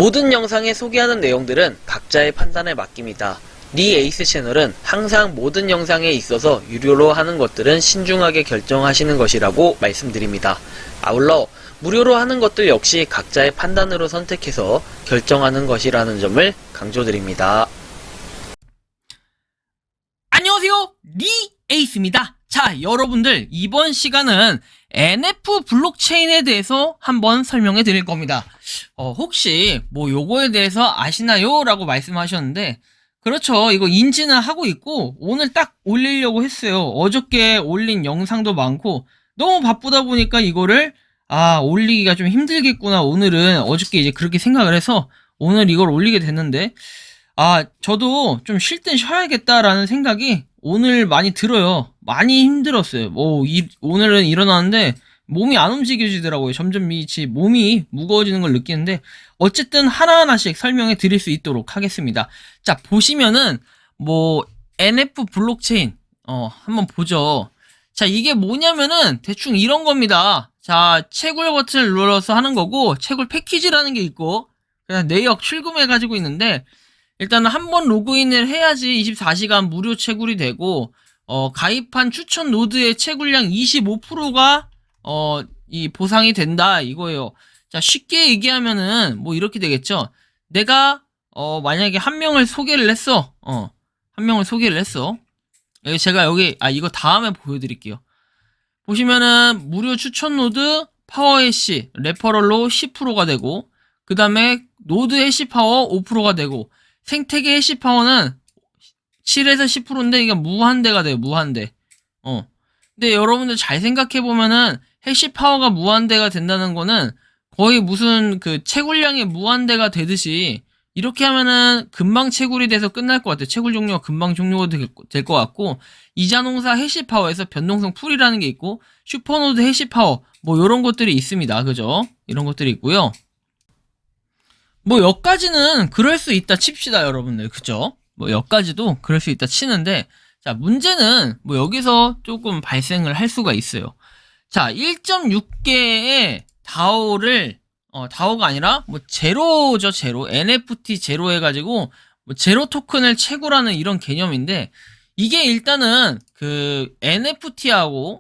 모든 영상에 소개하는 내용들은 각자의 판단에 맡깁니다. 니 에이스 채널은 항상 모든 영상에 있어서 유료로 하는 것들은 신중하게 결정하시는 것이라고 말씀드립니다. 아울러 무료로 하는 것들 역시 각자의 판단으로 선택해서 결정하는 것이라는 점을 강조드립니다. 안녕하세요, 니 에이스입니다. 자, 여러분들 이번 시간은 NF 블록체인에 대해서 한번 설명해 드릴 겁니다. 혹시 뭐 요거에 대해서 아시나요? 라고 말씀하셨는데, 그렇죠. 이거 인지는 하고 있고 오늘 딱 올리려고 했어요. 어저께 올린 영상도 많고 너무 바쁘다 보니까 이거를 올리기가 좀 힘들겠구나. 오늘은 어저께 이제 그렇게 생각을 해서 오늘 이걸 올리게 됐는데, 저도 좀 쉴 땐 쉬어야겠다라는 생각이 오늘 많이 들어요. 많이 힘들었어요. 오늘은 일어나는데 몸이 안 움직여지더라고요. 점점 몸이 무거워지는 걸 느끼는데, 어쨌든 하나하나씩 설명해 드릴 수 있도록 하겠습니다. 자, 보시면은 NF 블록체인 한번 보죠. 자, 이게 뭐냐면은 대충 이런 겁니다. 자, 채굴 버튼을 눌러서 하는 거고, 채굴 패키지라는 게 있고, 그냥 내역 출금해 가지고 있는데, 일단은 한번 로그인을 해야지 24시간 무료 채굴이 되고, 가입한 추천 노드의 채굴량 25%가 이 보상이 된다 이거예요. 자, 쉽게 얘기하면은 이렇게 되겠죠. 내가 만약에 한 명을 소개를 했어. 한 명을 소개를 했어. 제가 여기 이거 다음에 보여드릴게요. 보시면은 무료 추천 노드 파워 해시 레퍼럴로 10%가 되고, 그 다음에 노드 해시 파워 5%가 되고, 생태계 해시 파워는 7에서 10%인데 이게 무한대가 돼요. 무한대. 근데 여러분들 잘 생각해보면은 해시 파워가 무한대가 된다는 거는 거의 무슨 그 채굴량이 무한대가 되듯이, 이렇게 하면은 금방 채굴이 돼서 끝날 것 같아요. 채굴 종료가 금방 종료가 될 것 같고, 이자농사 해시 파워에서 변동성 풀이라는 게 있고, 슈퍼노드 해시 파워 요런 것들이 있습니다. 그죠? 이런 것들이 있고요. 여기까지는 그럴 수 있다 칩시다, 여러분들. 그죠? 여기까지도 그럴 수 있다 치는데, 자, 문제는 여기서 조금 발생을 할 수가 있어요. 자, 1.6개의 다오를 다오가 아니라 제로죠. 제로. NFT 제로 해가지고 제로 토큰을 채굴하는 이런 개념인데, 이게 일단은 그 NFT하고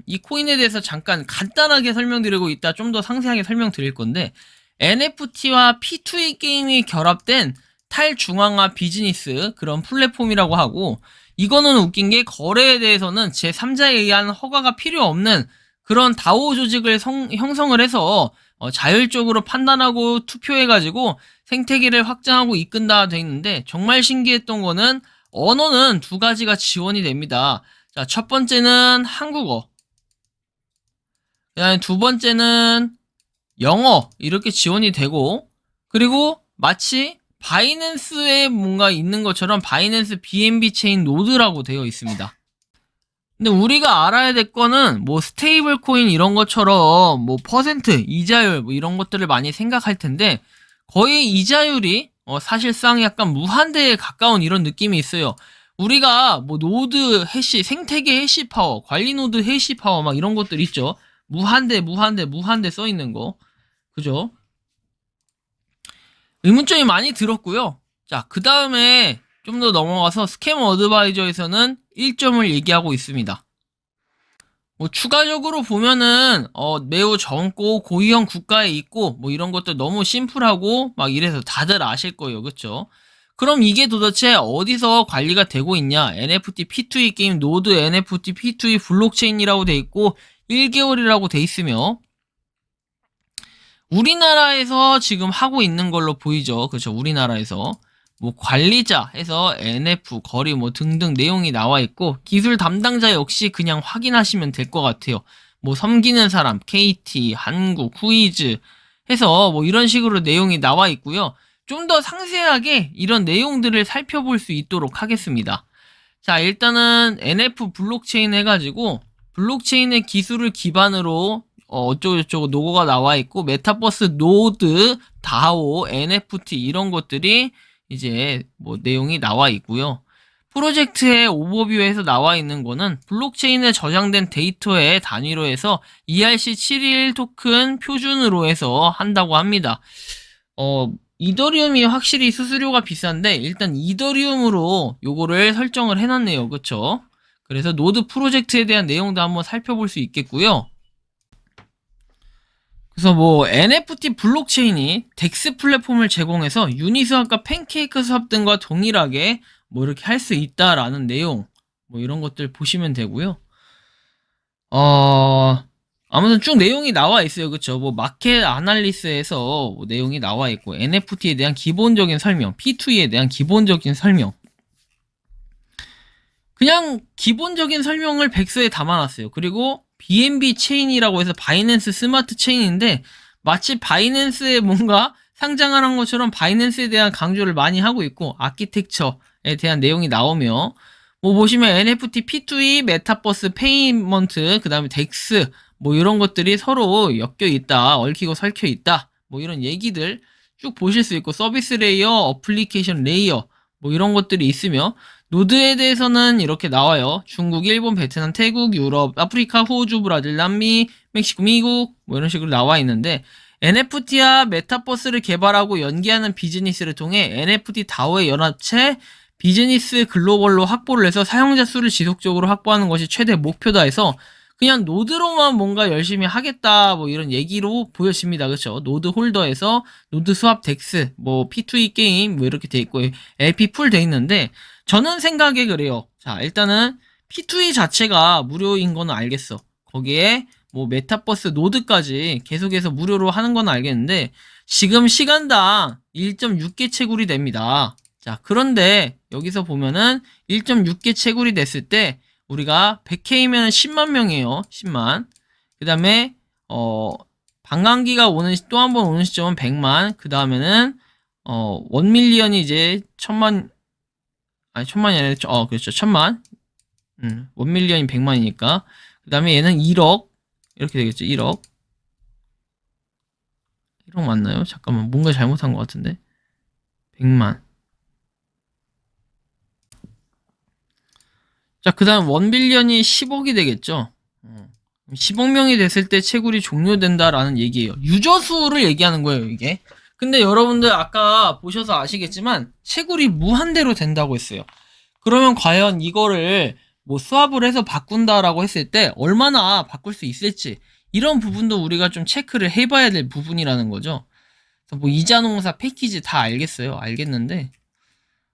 이 코인에 대해서 잠깐 간단하게 설명드리고 있다 좀 더 상세하게 설명드릴 건데, NFT와 P2E 게임이 결합된 탈중앙화 비즈니스 그런 플랫폼이라고 하고, 이거는 웃긴 게 거래에 대해서는 제3자에 의한 허가가 필요 없는 그런 다오 조직을 형성을 해서 자율적으로 판단하고 투표해가지고 생태계를 확장하고 이끈다 돼 있는데, 정말 신기했던 거는 언어는 두 가지가 지원이 됩니다. 자, 첫 번째는 한국어, 그다음에 두 번째는 영어 이렇게 지원이 되고, 그리고 마치 바이낸스에 뭔가 있는 것처럼 바이낸스 BNB 체인 노드라고 되어 있습니다. 근데 우리가 알아야 될 거는 스테이블 코인 이런 것처럼 퍼센트, 이자율 이런 것들을 많이 생각할 텐데, 거의 이자율이 사실상 약간 무한대에 가까운 이런 느낌이 있어요. 우리가 노드 해시, 생태계 해시 파워, 관리 노드 해시 파워 막 이런 것들 있죠. 무한대 써 있는 거. 그죠? 의문점이 많이 들었고요. 자, 그 다음에 좀 더 넘어가서 스캐머 어드바이저에서는 1점을 얘기하고 있습니다. 추가적으로 보면은 매우 젊고 고위험 국가에 있고 이런 것들 너무 심플하고 막 이래서 다들 아실 거예요. 그쵸? 그럼 이게 도대체 어디서 관리가 되고 있냐? NFT P2E 게임 노드 NFT P2E 블록체인이라고 돼 있고 1개월이라고 돼 있으며, 우리나라에서 지금 하고 있는 걸로 보이죠. 그렇죠? 우리나라에서 관리자 해서 NF 거리 등등 내용이 나와 있고, 기술 담당자 역시 그냥 확인하시면 될 것 같아요. 섬기는 사람 KT, 한국, 후이즈 해서 이런 식으로 내용이 나와 있고요. 좀 더 상세하게 이런 내용들을 살펴볼 수 있도록 하겠습니다. 자, 일단은 NF 블록체인 해가지고 블록체인의 기술을 기반으로 어쩌고저쩌고 노고가 나와 있고, 메타버스 노드, 다오, NFT 이런 것들이 이제 내용이 나와 있고요. 프로젝트의 오버뷰에서 나와 있는 거는 블록체인에 저장된 데이터의 단위로 해서 ERC721 토큰 표준으로 해서 한다고 합니다. 이더리움이 확실히 수수료가 비싼데 일단 이더리움으로 요거를 설정을 해놨네요. 그쵸? 그래서 노드 프로젝트에 대한 내용도 한번 살펴볼 수 있겠고요. 그래서 뭐 NFT 블록체인이 덱스 플랫폼을 제공해서 유니스왑과 팬케이크 수합 등과 동일하게 뭐 이렇게 할 수 있다라는 내용, 뭐 이런 것들 보시면 되고요. 아무튼 쭉 내용이 나와 있어요. 그쵸? 뭐 마켓 아날리스에서 뭐 내용이 나와 있고 NFT에 대한 기본적인 설명, P2E에 대한 기본적인 설명, 그냥 기본적인 설명을 백서에 담아놨어요. 그리고 BNB 체인이라고 해서 바이낸스 스마트 체인인데 마치 바이낸스에 뭔가 상장하는 것처럼 바이낸스에 대한 강조를 많이 하고 있고 아키텍처에 대한 내용이 나오며 뭐 보시면 NFT, P2E, 메타버스, 페이먼트, 그 다음에 덱스 뭐 이런 것들이 서로 엮여 있다, 얽히고 설켜 있다, 뭐 이런 얘기들 쭉 보실 수 있고 서비스 레이어, 어플리케이션 레이어 뭐 이런 것들이 있으며 노드에 대해서는 이렇게 나와요. 중국, 일본, 베트남, 태국, 유럽, 아프리카, 호주, 브라질, 남미, 멕시코, 미국 뭐 이런 식으로 나와 있는데 NFT와 메타버스를 개발하고 연계하는 비즈니스를 통해 NFT 다오의 연합체 비즈니스 글로벌로 확보를 해서 사용자 수를 지속적으로 확보하는 것이 최대 목표다 해서 그냥 노드로만 뭔가 열심히 하겠다 뭐 이런 얘기로 보여집니다. 그렇죠? 노드 홀더에서 노드 스왑 덱스 뭐 P2E 게임 뭐 이렇게 돼 있고 LP 풀 돼 있는데 저는 생각에 그래요. 자, 일단은 P2E 자체가 무료인 건 알겠어. 거기에 뭐 메타버스 노드까지 계속해서 무료로 하는 건 알겠는데 지금 시간당 1.6개 채굴이 됩니다. 자, 그런데 여기서 보면은 1.6개 채굴이 됐을 때 우리가 100K면 10만 명이에요. 10만. 그 다음에 반감기가 오는 또 한 번 오는 시점은 100만. 그 다음에는 1밀리언이 이제 1000만 아니 1000만이 아니라 그렇죠. 1000만. 1밀리언이 100만이니까. 그 다음에 얘는 1억 이렇게 되겠죠. 1억. 1억 맞나요? 잠깐만 뭔가 잘못한 것 같은데. 100만. 자, 그 다음 1빌리언이 10억이 되겠죠. 10억 명이 됐을 때 채굴이 종료된다라는 얘기예요. 유저 수를 얘기하는 거예요, 이게. 근데 여러분들 아까 보셔서 아시겠지만 채굴이 무한대로 된다고 했어요. 그러면 과연 이거를 뭐 수합을 해서 바꾼다라고 했을 때 얼마나 바꿀 수 있을지 이런 부분도 우리가 좀 체크를 해봐야 될 부분이라는 거죠. 그래서 뭐 이자농사 패키지 다 알겠어요. 알겠는데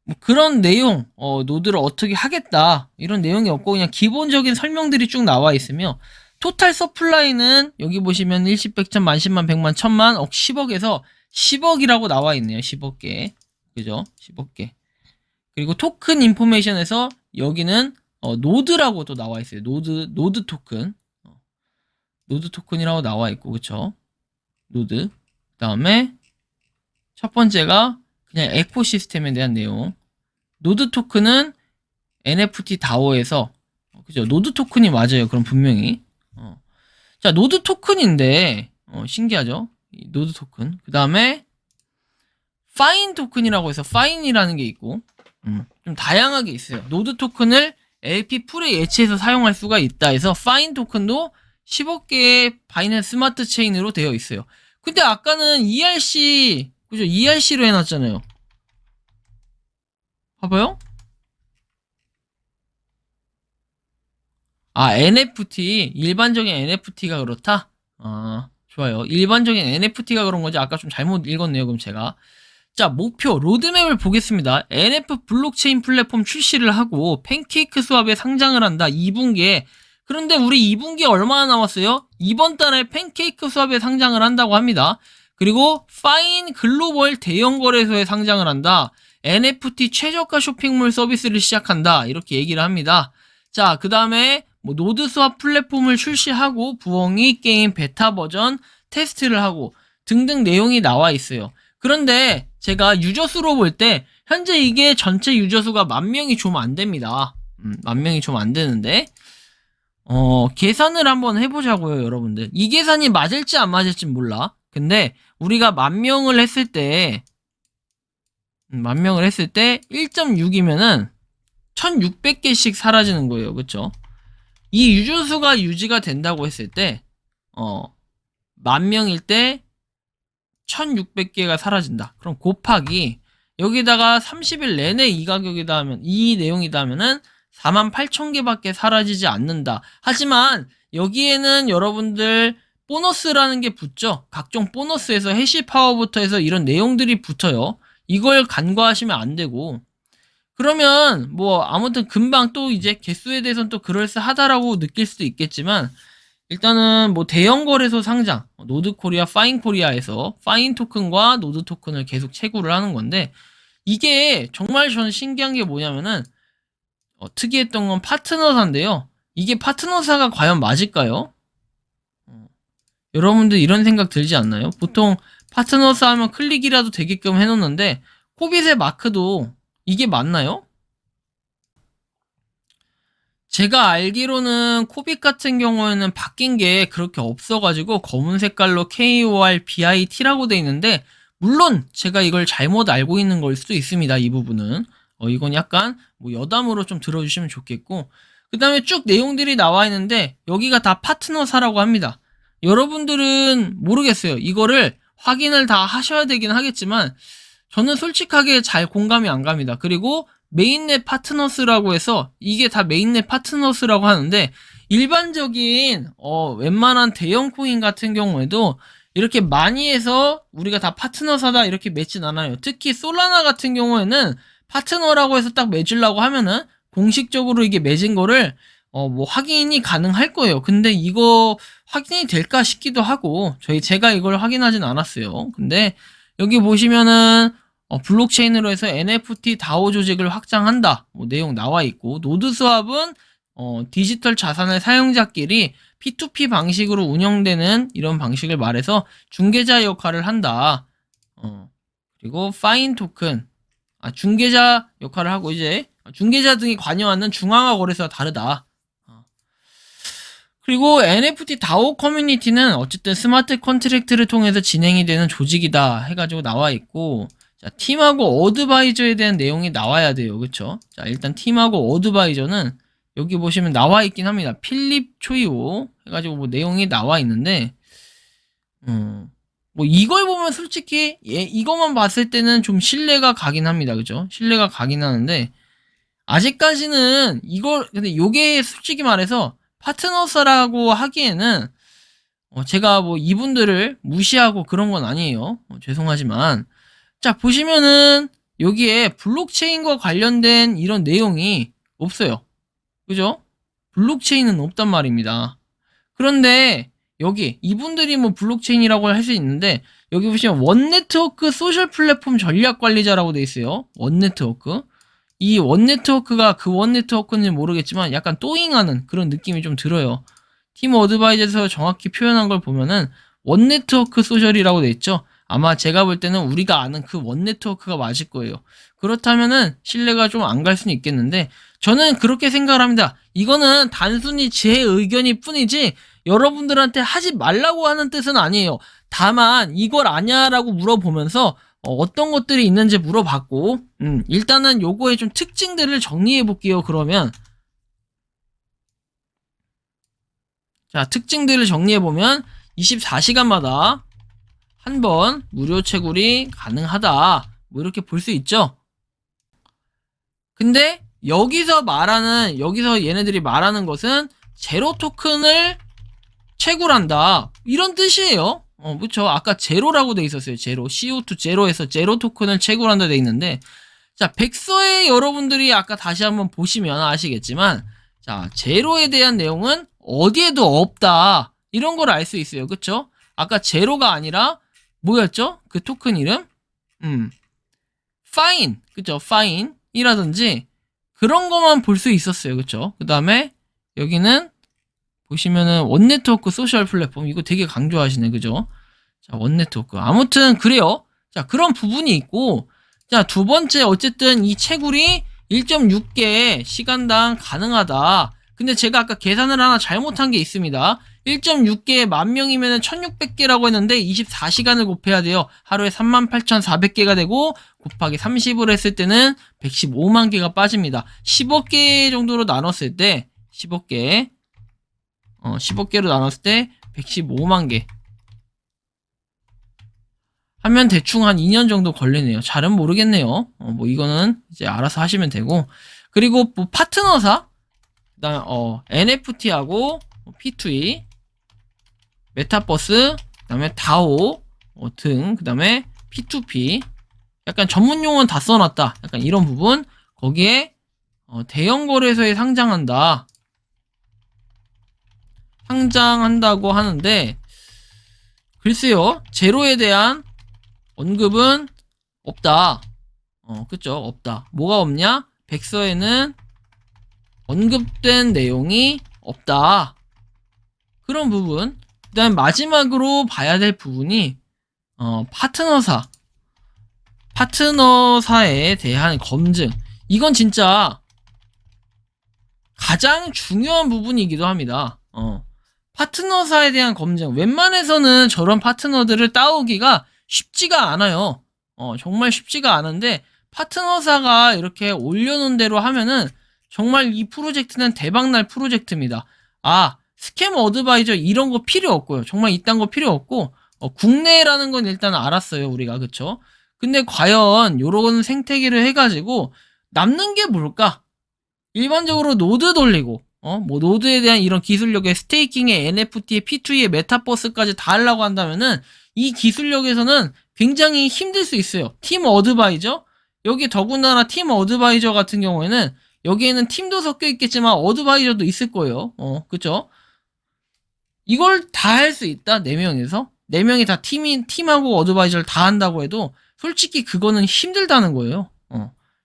뭐 그런 내용, 노드를 어떻게 하겠다 이런 내용이 없고 그냥 기본적인 설명들이 쭉 나와 있으며 토탈 서플라이는 여기 보시면 일십, 백천, 만십만, 백만, 천만, 억, 10억에서 10억이라고 나와 있네요. 10억 개. 그죠? 10억 개. 그리고 토큰 인포메이션에서 여기는 노드라고 또 나와 있어요. 노드 토큰. 노드 토큰이라고 나와 있고, 그쵸? 노드. 그 다음에 첫 번째가 그냥 에코시스템에 대한 내용. 노드 토큰은 NFT 다오에서 그죠? 노드 토큰이 맞아요. 그럼 분명히. 자, 노드 토큰인데 신기하죠? 노드 토큰. 그 다음에 파인 토큰이라고 해서 파인이라는 게 있고 좀 다양하게 있어요. 노드 토큰을 LP 풀에 예치해서 사용할 수가 있다 해서 파인 토큰도 10억 개의 바이낸스 스마트 체인으로 되어 있어요. 근데 아까는 ERC 그죠? ERC로 해놨잖아요. 봐봐요. NFT 일반적인 NFT가 그렇다? 좋아요. 일반적인 NFT가 그런 거지. 아까 좀 잘못 읽었네요. 그럼 제가 자, 목표 로드맵을 보겠습니다. NF 블록체인 플랫폼 출시를 하고 팬케이크 수합에 상장을 한다. 2분기에. 그런데 우리 2분기에 얼마나 남았어요? 이번 달에 팬케이크 수합에 상장을 한다고 합니다. 그리고 파인 글로벌 대형 거래소에 상장을 한다. NFT 최저가 쇼핑몰 서비스를 시작한다. 이렇게 얘기를 합니다. 자, 그 다음에 뭐 노드 수합 플랫폼을 출시하고 부엉이 게임 베타 버전 테스트를 하고 등등 내용이 나와 있어요. 그런데 제가 유저 수로 볼 때 현재 이게 전체 유저 수가 10,000명이 좀 안 됩니다. 10,000명이 좀 안 되는데 계산을 한번 해보자고요, 여러분들. 이 계산이 맞을지 안 맞을지 몰라. 근데 우리가 10,000명을 했을 때 10,000명을 했을 때 1.6이면은 1600개씩 사라지는 거예요. 그쵸? 이 유저 수가 유지가 된다고 했을 때 10,000명일 때 1600개가 사라진다. 그럼 곱하기 여기다가 30일 내내 이 가격이다 하면, 이 내용이다 하면은 48,000개밖에 사라지지 않는다. 하지만 여기에는 여러분들 보너스라는 게 붙죠. 각종 보너스에서 해시 파워부터 해서 이런 내용들이 붙어요. 이걸 간과하시면 안 되고, 그러면 뭐 아무튼 금방 또 이제 개수에 대해서는 또 그럴싸하다라고 느낄 수도 있겠지만, 일단은 뭐 대형 거래소 상장 노드코리아, 파인코리아에서 파인 토큰과 노드 토큰을 계속 채굴을 하는 건데, 이게 정말 저는 신기한 게 뭐냐면은 특이했던 건 파트너사인데요. 이게 파트너사가 과연 맞을까요? 여러분들 이런 생각 들지 않나요? 보통 파트너사 하면 클릭이라도 되게끔 해놓는데, 코빗의 마크도 이게 맞나요? 제가 알기로는 코빗 같은 경우에는 바뀐 게 그렇게 없어가지고 검은 색깔로 KORBIT라고 돼 있는데, 물론 제가 이걸 잘못 알고 있는 걸 수도 있습니다. 이 부분은 이건 약간 뭐 여담으로 좀 들어주시면 좋겠고, 그 다음에 쭉 내용들이 나와 있는데 여기가 다 파트너사라고 합니다. 여러분들은 모르겠어요. 이거를 확인을 다 하셔야 되긴 하겠지만 저는 솔직하게 잘 공감이 안 갑니다. 그리고 메인넷 파트너스라고 해서 이게 다 메인넷 파트너스라고 하는데, 일반적인 웬만한 대형 코인 같은 경우에도 이렇게 많이 해서 우리가 다 파트너사다 이렇게 맺진 않아요. 특히 솔라나 같은 경우에는 파트너라고 해서 딱 맺으려고 하면은 공식적으로 이게 맺은 거를 뭐 확인이 가능할 거예요. 근데 이거 확인이 될까 싶기도 하고, 제가 이걸 확인하진 않았어요. 근데 여기 보시면은 블록체인으로 해서 NFT 다오 조직을 확장한다, 뭐 내용 나와 있고, 노드 스왑은 디지털 자산의 사용자끼리 P2P 방식으로 운영되는 이런 방식을 말해서 중개자 역할을 한다. 그리고 파인 토큰, 중개자 역할을 하고, 이제 중개자 등이 관여하는 중앙화 거래소와 다르다. 그리고 NFT 다오 커뮤니티는 어쨌든 스마트 컨트랙트를 통해서 진행이 되는 조직이다 해가지고 나와 있고, 자, 팀하고 어드바이저에 대한 내용이 나와야 돼요. 그쵸? 자, 일단 팀하고 어드바이저는 여기 보시면 나와 있긴 합니다. 필립 초이오 해가지고 뭐 내용이 나와 있는데, 뭐 이걸 보면 솔직히 이것만 봤을 때는 좀 신뢰가 가긴 합니다. 그죠? 신뢰가 가긴 하는데, 아직까지는 근데 요게 솔직히 말해서 파트너사라고 하기에는 제가 뭐 이분들을 무시하고 그런 건 아니에요. 죄송하지만, 자, 보시면은 여기에 블록체인과 관련된 이런 내용이 없어요. 그죠? 블록체인은 없단 말입니다. 그런데 여기 이분들이 뭐 블록체인이라고 할 수 있는데, 여기 보시면 원네트워크 소셜 플랫폼 전략 관리자라고 돼 있어요. 원네트워크. 이 원네트워크가 그 원네트워크인지 모르겠지만 약간 또잉하는 그런 느낌이 좀 들어요. 팀 어드바이저에서 정확히 표현한 걸 보면은 원네트워크 소셜이라고 돼 있죠. 아마 제가 볼 때는 우리가 아는 그 원네트워크가 맞을 거예요. 그렇다면은 신뢰가 좀 안 갈 수는 있겠는데, 저는 그렇게 생각을 합니다. 이거는 단순히 제 의견일 뿐이지 여러분들한테 하지 말라고 하는 뜻은 아니에요. 다만 이걸 아냐라고 물어보면서 어떤 것들이 있는지 물어봤고, 일단은 요거의 좀 특징들을 정리해 볼게요. 그러면 자, 특징들을 정리해 보면 24시간마다 한 번 무료 채굴이 가능하다, 뭐 이렇게 볼 수 있죠. 근데 여기서 얘네들이 말하는 것은 제로 토큰을 채굴한다, 이런 뜻이에요. 그쵸. 아까 제로라고 돼 있었어요. 제로. CO2 제로에서 제로 토큰을 채굴한다 돼 있는데, 자, 백서에 여러분들이 아까 다시 한번 보시면 아시겠지만, 자, 제로에 대한 내용은 어디에도 없다, 이런 걸 알 수 있어요. 그쵸? 아까 제로가 아니라 뭐였죠? 그 토큰 이름? 파인. 그쵸? 파인이라든지 그런 것만 볼 수 있었어요. 그쵸? 그 다음에 여기는 보시면은 원네트워크 소셜 플랫폼, 이거 되게 강조하시네. 그죠? 자, 원네트워크. 아무튼 그래요. 자, 그런 부분이 있고, 자, 두 번째, 어쨌든 이 채굴이 1.6개 시간당 가능하다. 근데 제가 아까 계산을 하나 잘못한 게 있습니다. 1.6개 만 명이면 1600개라고 했는데 24시간을 곱해야 돼요. 하루에 38,400개가 되고, 곱하기 30을 했을 때는 115만 개가 빠집니다. 10억 개 정도로 나눴을 때 10억 개로 나눴을 때 115만 개. 하면 대충 한 2년 정도 걸리네요. 잘은 모르겠네요. 뭐 이거는 이제 알아서 하시면 되고. 그리고 뭐 파트너사, 그다음 NFT하고 P2E, 메타버스, 그다음에 DAO 등, 그다음에 P2P, 약간 전문 용어는 다 써놨다. 약간 이런 부분. 거기에 대형 거래소에 상장한다고 하는데, 글쎄요, 제로에 대한 언급은 없다. 그쵸? 없다. 뭐가 없냐? 백서에는 언급된 내용이 없다. 그런 부분. 그 다음에 마지막으로 봐야 될 부분이, 파트너사에 대한 검증. 이건 진짜 가장 중요한 부분이기도 합니다. 파트너사에 대한 검증. 웬만해서는 저런 파트너들을 따오기가 쉽지가 않아요. 정말 쉽지가 않은데, 파트너사가 이렇게 올려놓은 대로 하면은 정말 이 프로젝트는 대박날 프로젝트입니다. 스캠 어드바이저 이런 거 필요 없고요. 정말 이딴 거 필요 없고, 국내라는 건 일단 알았어요, 우리가. 그쵸? 근데 과연 요런 생태계를 해가지고 남는 게 뭘까? 일반적으로 노드 돌리고, 뭐 노드에 대한 이런 기술력의 스테이킹에 NFT에 P2E에 메타버스까지 다 하려고 한다면은 이 기술력에서는 굉장히 힘들 수 있어요. 팀 어드바이저? 여기 더군다나 팀 어드바이저 같은 경우에는 여기에는 팀도 섞여 있겠지만 어드바이저도 있을 거예요. 그쵸? 이걸 다 할 수 있다? 4명에서? 4명이 다 팀하고 어드바이저를 다 한다고 해도 솔직히 그거는 힘들다는 거예요.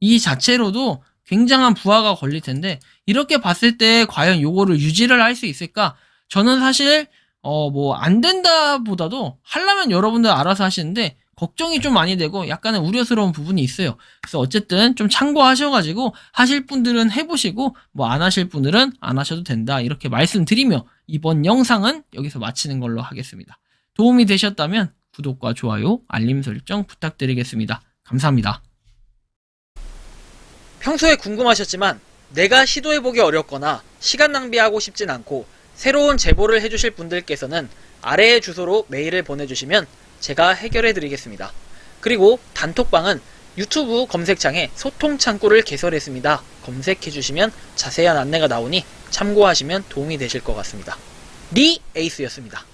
이 자체로도 굉장한 부하가 걸릴 텐데, 이렇게 봤을 때 과연 요거를 유지를 할 수 있을까? 저는 사실 뭐 안 된다 보다도 하려면 여러분들 알아서 하시는데 걱정이 좀 많이 되고 약간은 우려스러운 부분이 있어요. 그래서 어쨌든 좀 참고하셔가지고 하실 분들은 해보시고 뭐 안 하실 분들은 안 하셔도 된다, 이렇게 말씀드리며 이번 영상은 여기서 마치는 걸로 하겠습니다. 도움이 되셨다면 구독과 좋아요, 알림 설정 부탁드리겠습니다. 감사합니다. 평소에 궁금하셨지만 내가 시도해보기 어렵거나 시간 낭비하고 싶진 않고 새로운 제보를 해주실 분들께서는 아래의 주소로 메일을 보내주시면 제가 해결해드리겠습니다. 그리고 단톡방은 유튜브 검색창에 소통 창구를 개설했습니다. 검색해주시면 자세한 안내가 나오니 참고하시면 도움이 되실 것 같습니다. 리 에이스였습니다.